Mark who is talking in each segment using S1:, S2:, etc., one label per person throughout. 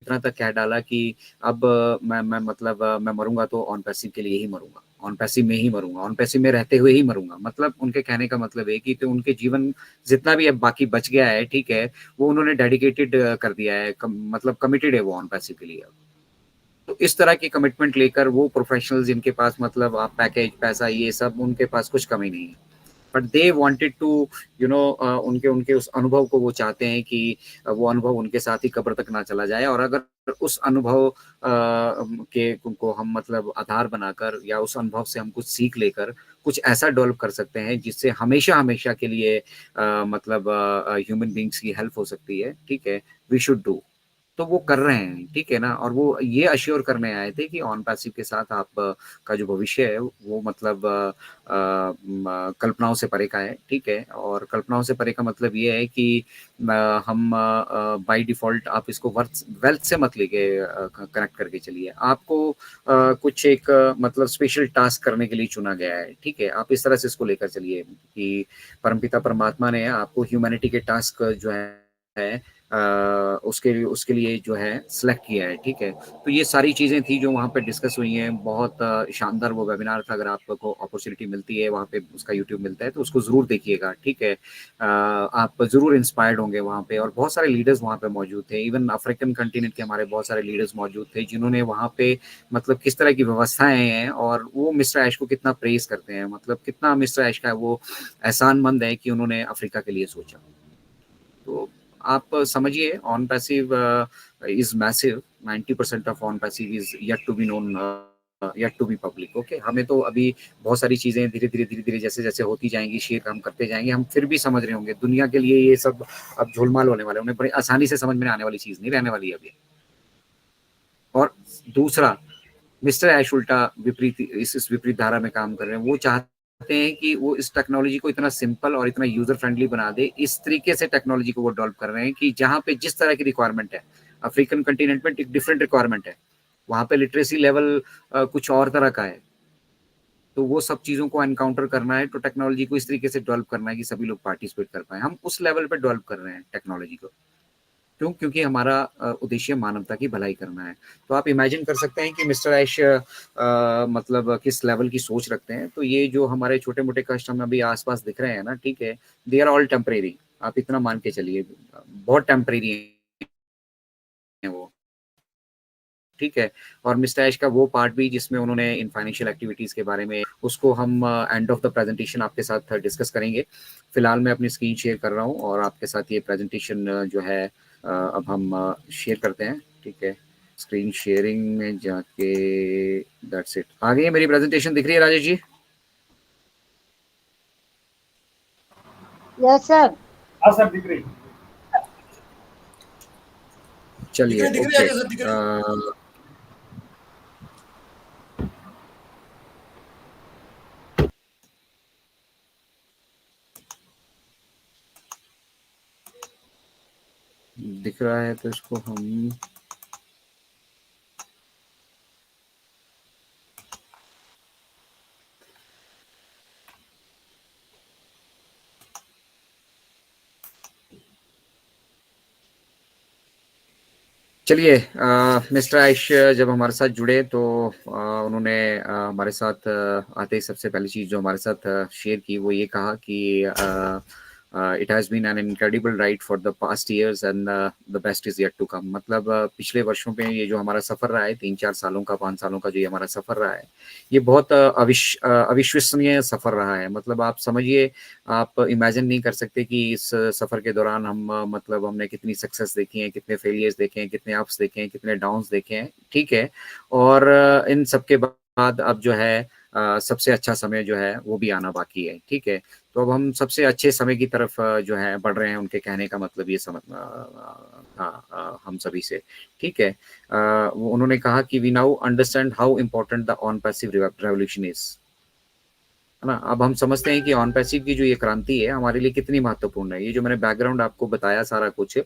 S1: इतना तक कह डाला कि अब मैं मतलब मैं मरूंगा तो ऑन पैसिव के लिए ही मरूंगा, ऑन पैसिव में ही मरूंगा, ऑन पैसिव में रहते हुए ही मरूंगा। मतलब उनके कहने का मतलब है कि तो उनके जीवन जितना भी अब बाकी बच गया है, ठीक है, वो उन्होंने डेडिकेटेड कर दिया है, मतलब कमिटेड है वो ऑन पैसिव के लिए अब। तो इस तरह की कमिटमेंट लेकर वो प्रोफेशनल्स जिनके पास मतलब आप पैकेज पैसा ये सब उनके पास कुछ कमी नहीं है, बट दे वांटेड टू उनके उनके उस अनुभव को वो चाहते हैं कि वो अनुभव उनके साथ ही कब्र तक ना चला जाए, और अगर उस अनुभव के को हम मतलब आधार बनाकर या उस अनुभव से हम कुछ सीख लेकर कुछ ऐसा डेवलप कर सकते हैं जिससे हमेशा हमेशा के लिए मतलब ह्यूमन बींग्स की हेल्प हो सकती है, ठीक है, वी शुड डू। तो वो कर रहे हैं, ठीक है ना, और वो ये अश्योर करने आए थे कि ऑन पैसिव के साथ आप का जो भविष्य है वो मतलब कल्पनाओं से परे का है, ठीक है, और कल्पनाओं से परे का मतलब ये है कि हम बाय डिफॉल्ट आप इसको वर्थ वेल्थ से मत लेके कनेक्ट करके चलिए, आपको कुछ एक मतलब स्पेशल टास्क करने के लिए चुना गया है, ठीक है, आप इस तरह से इसको लेकर चलिए कि परमपिता परमात्मा ने आपको ह्यूमैनिटी के टास्क जो है उसके लिए जो है सिलेक्ट किया है, ठीक है। तो ये सारी चीज़ें थी जो वहाँ पे डिस्कस हुई हैं, बहुत शानदार वो वेबिनार था। अगर आपको अपॉर्चुनिटी मिलती है वहाँ पे उसका यूट्यूब मिलता है तो उसको ज़रूर देखिएगा, ठीक है। आप ज़रूर इंस्पायर्ड होंगे वहाँ पे, और बहुत सारे लीडर्स वहाँ पे मौजूद थे, इवन अफ्रीकन कंटिनेंट के हमारे बहुत सारे लीडर्स मौजूद थे जिन्होंने वहाँ पे मतलब किस तरह की व्यवस्थाएं हैं, और वो मिस्टर ऐश को कितना प्रेज करते हैं, मतलब कितना मिस्टर ऐश का वो एहसानमंद है कि उन्होंने अफ्रीका के लिए सोचा। तो आप समझिए OnPassive is massive, 90% of OnPassive is yet to be known, yet to be public. Okay, हमें तो अभी बहुत सारी चीजें धीरे धीरे जैसे जैसे होती जाएंगी, शेयर हम करते जाएंगे, हम फिर भी समझ रहे होंगे। दुनिया के लिए ये सब अब झोलमाल होने वाले, उन्हें बड़ी आसानी से समझ में आने वाली चीज नहीं रहने वाली है अभी। और दूसरा, मिस्टर ऐश उल्टा विपरीत इस विपरीत धारा में काम कर रहे हैं। वो चाहते हैं कि वो इस टेक्नोलॉजी को इतना सिंपल और इतना यूजर फ्रेंडली बना दे, इस तरीके से टेक्नोलॉजी को वो डेवलप कर रहे हैं कि जहां पे जिस तरह की रिक्वायरमेंट है, अफ्रीकन कंटिनेंट में एक डिफरेंट रिक्वायरमेंट है, वहां पे लिटरेसी लेवल कुछ और तरह का है। तो वो सब चीजों को एनकाउंटर करना है, तो टेक्नोलॉजी को इस तरीके से डेवलप करना है कि सभी लोग पार्टिसिपेट कर पाए। हम उस लेवल पे डेवलप कर रहे हैं टेक्नोलॉजी को। क्यों? क्योंकि हमारा उद्देश्य मानवता की भलाई करना है। तो आप इमेजिन कर सकते हैं कि मिस्टर ऐश मतलब किस लेवल की सोच रखते हैं। तो ये जो हमारे छोटे मोटे कष्ट हमें अभी आसपास दिख रहे हैं ना, ठीक है, दे आर ऑल टेम्परेरी। आप इतना मान के चलिए, बहुत टेम्परेरी है वो, ठीक है। और मिस्टर ऐश का वो पार्ट भी जिसमें उन्होंने इन फाइनेंशियल एक्टिविटीज के बारे में, उसको हम एंड ऑफ द प्रेजेंटेशन आपके साथ डिस्कस करेंगे। फिलहाल मैं अपनी स्क्रीन शेयर कर रहा हूँ और आपके साथ ये प्रेजेंटेशन जो है अब हम शेयर करते हैं, ठीक है। स्क्रीन शेयरिंग में जाके दैट्स इट, आ गई है मेरी प्रेजेंटेशन, दिख रही है राजेश जी?
S2: Yes sir.
S3: हाँ सर, दिख रही।
S1: चलिए,
S3: दिख रही
S1: ओके।
S3: है सर, दिख रही।
S1: दिख रहा है तो इसको हम चलिए। मिस्टर आयुष जब हमारे साथ जुड़े तो उन्होंने हमारे साथ आते ही सबसे पहली चीज़ जो हमारे साथ शेयर की वो ये कहा कि it has been an incredible ride for the past years and the best is yet to come. मतलब पिछले वर्षों पे ये जो हमारा सफ़र रहा है, 3-4 सालों का, 5 सालों का जो ये हमारा सफ़र रहा है, ये बहुत अविश्वसनीय सफ़र रहा है। मतलब आप समझिए, आप इमेजिन नहीं कर सकते कि इस सफ़र के दौरान हम मतलब हमने कितनी सक्सेस देखी है, कितने फेलियर्स देखे हैं, कितने अप्स देखे हैं, कितने डाउन्स देखे हैं, ठीक है। और इन सब के बाद अब जो है सबसे अच्छा समय जो है वो भी आना बाकी है, ठीक है। तो अब हम सबसे अच्छे समय की तरफ जो है बढ़ रहे हैं। उनके कहने का मतलब ये समझ था हम सभी से, ठीक है। उन्होंने कहा कि we now understand how important the OnPassive revolution is, है ना। अब हम समझते हैं कि ऑन पैसिव की जो ये क्रांति है हमारे लिए कितनी महत्वपूर्ण है। ये जो मैंने बैकग्राउंड आपको बताया सारा कुछ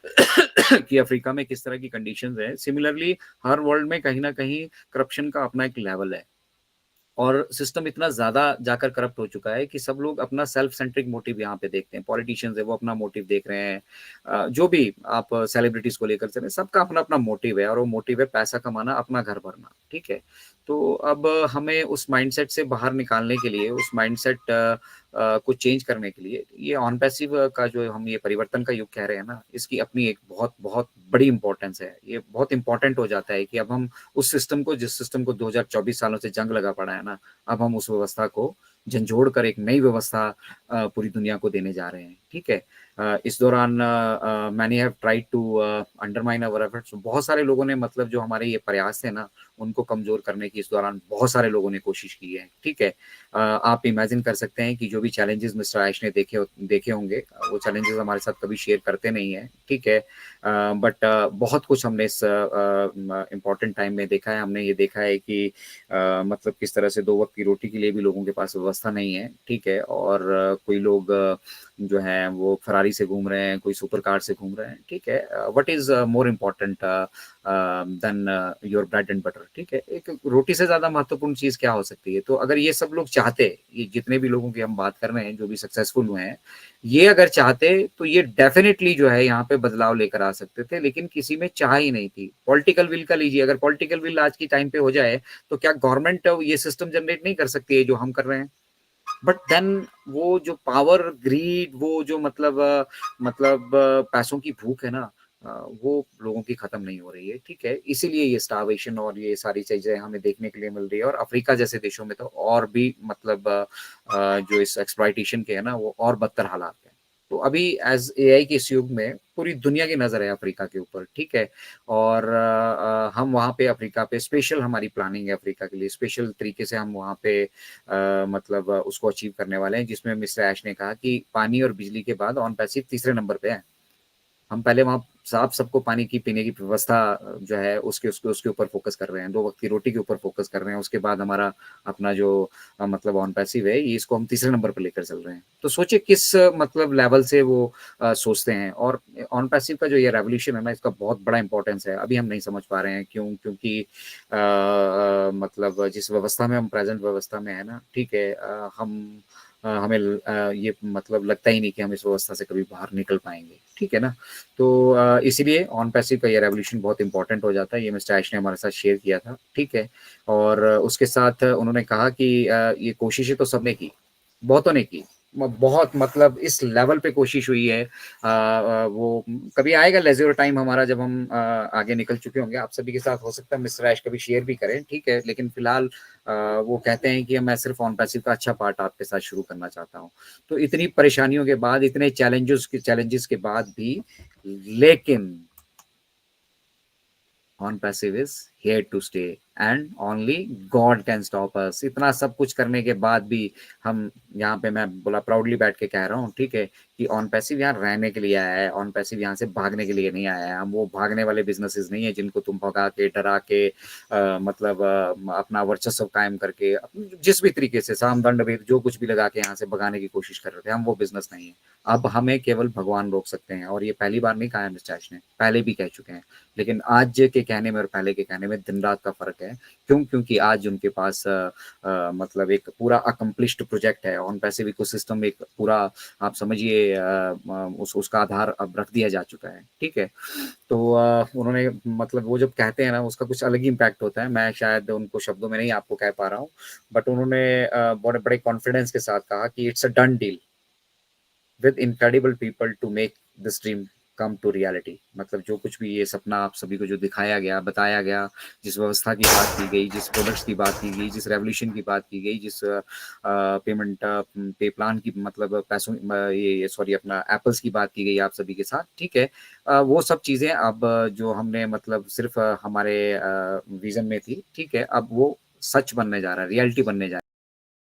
S1: कि अफ्रीका में किस तरह की कंडीशंस है, सिमिलरली हर वर्ल्ड में कहीं ना कहीं करप्शन का अपना एक लेवल है। और सिस्टम इतना ज़्यादा जाकर करप्ट हो चुका है कि सब लोग अपना सेल्फ सेंट्रिक मोटिव यहाँ पे देखते हैं। पॉलिटिशियंस है वो अपना मोटिव देख रहे हैं। जो भी आप सेलिब्रिटीज़ को लेकर चलें, सबका अपना-अपना मोटिव है और वो मोटिव है पैसा कमाना, अपना घर भरना, ठीक है? तो अब हमें उस माइंडसेट से बाहर निकालने के लिए, उस माइंडसेट को चेंज करने के लिए, ये ऑन पैसिव का जो हम ये परिवर्तन का युग कह रहे हैं ना, इसकी अपनी एक बहुत-बहुत बड़ी इम्पोर्टेंस है। ये बहुत इम्पोर्टेंट हो जाता है कि अब हम उस सिस्टम को, जिस सिस्टम को 2024 सालों से जंग लगा पड़ा है ना, अब हम उस व्यवस्था को झंझोड़ कर एक नई व्यवस्था पूरी दुनिया को देने जा रहे हैं, ठीक है? इस दौरान many have tried to undermine our efforts. बहुत सारे लोगों ने, मतलब जो हमारे ये प्रयास थे ना, उनको कमज़ोर करने की इस दौरान बहुत सारे लोगों ने कोशिश की है, ठीक है? आप इमेजिन कर सकते हैं कि जो भी चैलेंजेस मिस्टर ऐश ने देखे होंगे, वो चैलेंजेस हमारे साथ कभी शेयर करते नहीं हैं, ठीक है? बट बहुत कुछ हमने इस इम्पोर्टेंट टाइम में देखा है। हमने ये देखा है कि मतलब किस तरह से 2 वक़्त की रोटी के लिए भी लोगों के पास व्यवस्था नहीं है, ठीक है? और कोई लोग जो हैं वो फ़ेरारी से घूम रहे हैं, कोई सुपर कार से घूम रहे हैं, ठीक है? What is more important then your bread and butter, ठीक है? एक रोटी से ज़्यादा महत्वपूर्ण चीज़ क्या हो सकती है? तो अगर ये सब लोग चाहते, ये जितने भी लोगों की हम बात कर रहे हैं, जो भी सक्सेसफुल हुए हैं, ये अगर चाहते तो ये डेफ़िनिटली जो है यहाँ पे बदलाव लेकर आ सकते थे, लेकिन किसी में चाह ही नहीं थी। पॉलिटिकल विल का लीजिए, अगर पॉलिटिकल विल आज के टाइम पे हो जाए, तो क्या गवर्नमेंट ये सिस्टम जनरेट नहीं कर सकती है जो हम कर रहे हैं? बट देन वो जो पावर ग्रीड, वो जो पैसों की भूख है ना, वो लोगों की खत्म नहीं हो रही है, ठीक है? इसीलिए ये स्टारवेशन और ये सारी चीजें हमें देखने के लिए मिल रही है। और अफ्रीका जैसे देशों में तो और भी जो इस एक्सप्लॉइटेशन के है ना, वो और बदतर हालात है। तो अभी एज एआई के इस युग में पूरी दुनिया की नजर है अफ्रीका के ऊपर, ठीक है? और हम वहाँ पे अफ्रीका पे स्पेशल, हमारी प्लानिंग है अफ्रीका के लिए, स्पेशल तरीके से हम वहाँ पे उसको अचीव करने वाले हैं, जिसमें मिस्टर ऐश ने कहा कि पानी और बिजली के बाद ऑन पैसिव तीसरे नंबर पे है। हम पहले वहाँ साफ सबको पानी की पीने की व्यवस्था जो है उसके उसके उसके ऊपर फोकस कर रहे हैं, 2 वक़्त की रोटी के ऊपर फोकस कर रहे हैं। उसके बाद हमारा अपना जो मतलब ऑन पैसिव है, ये इसको हम तीसरे नंबर पे लेकर चल रहे हैं। तो सोचिए किस मतलब लेवल से वो सोचते हैं। और ऑन पैसिव का जो ये रेवोल्यूशन है ना, इसका बहुत बड़ा इम्पोर्टेंस है। अभी हम नहीं समझ पा रहे हैं क्यों? क्योंकि मतलब जिस व्यवस्था में हम, प्रेज़ेंट व्यवस्था में है ना, ठीक है? हमें ये मतलब लगता ही नहीं कि हम इस व्यवस्था से कभी बाहर निकल पाएँगे, ठीक है ना? तो इसीलिए ऑन पैसिव का ये रेवोल्यूशन बहुत इंपॉर्टेंट हो जाता है। ये मिस्टर ऐश ने हमारे साथ शेयर किया था, ठीक है? और उसके साथ उन्होंने कहा कि ये कोशिशें तो सबने की, बहुतों ने की। बहुत मतलब इस लेवल पे कोशिश हुई है। वो कभी आएगा लेज़र टाइम हमारा, जब हम आगे निकल चुके होंगे, आप सभी के साथ हो सकता है मिस्टर ऐश कभी शेयर भी करें, ठीक है? लेकिन फिलहाल वो कहते हैं कि मैं सिर्फ़ ऑन पैसिव का अच्छा पार्ट आपके साथ शुरू करना चाहता हूँ। तो इतनी परेशानियों के बाद, इतने चैलेंजेस के बाद भी, लेकिन OnPassive is here to stay and only God can stop us. इतना सब कुछ करने के बाद भी हम यहाँ पे, मैं बोला प्राउडली बैठ के कह रहा हूँ, ठीक है, कि ऑन पैसिव यहाँ रहने के लिए आया है। ऑन पैसिव यहाँ से भागने के लिए नहीं आया है। हम वो भागने वाले बिजनेसेस नहीं है जिनको तुम भगा के, डरा के अपना वर्चस्व कायम करके, जिस भी तरीके से साम दंड भेद जो कुछ भी लगा के यहाँ से भगाने की कोशिश कर रहे थे, हम वो बिजनेस नहीं है। अब हमें केवल भगवान रोक सकते हैं। और ये पहली बार नहीं कहा है मिस्टर ऐश ने, पहले भी कह चुके हैं। लेकिन आज के कहने में और पहले के कहने में दिन रात का फ़र्क है। क्यों? क्योंकि आज उनके पास मतलब एक पूरा अकम्प्लिश्ड प्रोजेक्ट है। ऑन पैसिव इकोसिस्टम एक पूरा, आप समझिए, उसका आधार अब रख दिया जा चुका है, ठीक है? तो उन्होंने, मतलब वो जब कहते हैं ना, उसका कुछ अलग ही इम्पैक्ट होता है। मैं शायद उनको शब्दों में नहीं आपको कह पा रहा हूँ, बट उन्होंने बड़े बड़े कॉन्फिडेंस के साथ कहा कि it's a done deal with incredible people to make this dream come to reality. मतलब जो कुछ भी ये सपना आप सभी को जो दिखाया गया, बताया गया, जिस व्यवस्था की बात की गई, जिस प्रोडक्ट्स की बात की गई, जिस रेवोल्यूशन की बात की गई, जिस पेमेंट पे प्लान की, मतलब पैसों, ये सॉरी, अपना एप्पल्स की बात की गई आप सभी के साथ, ठीक है? वो सब चीज़ें अब जो हमने मतलब सिर्फ हमारे विजन में थी, ठीक है? अब वो सच बनने जा रहा है, रियलिटी बनने जा रहा है।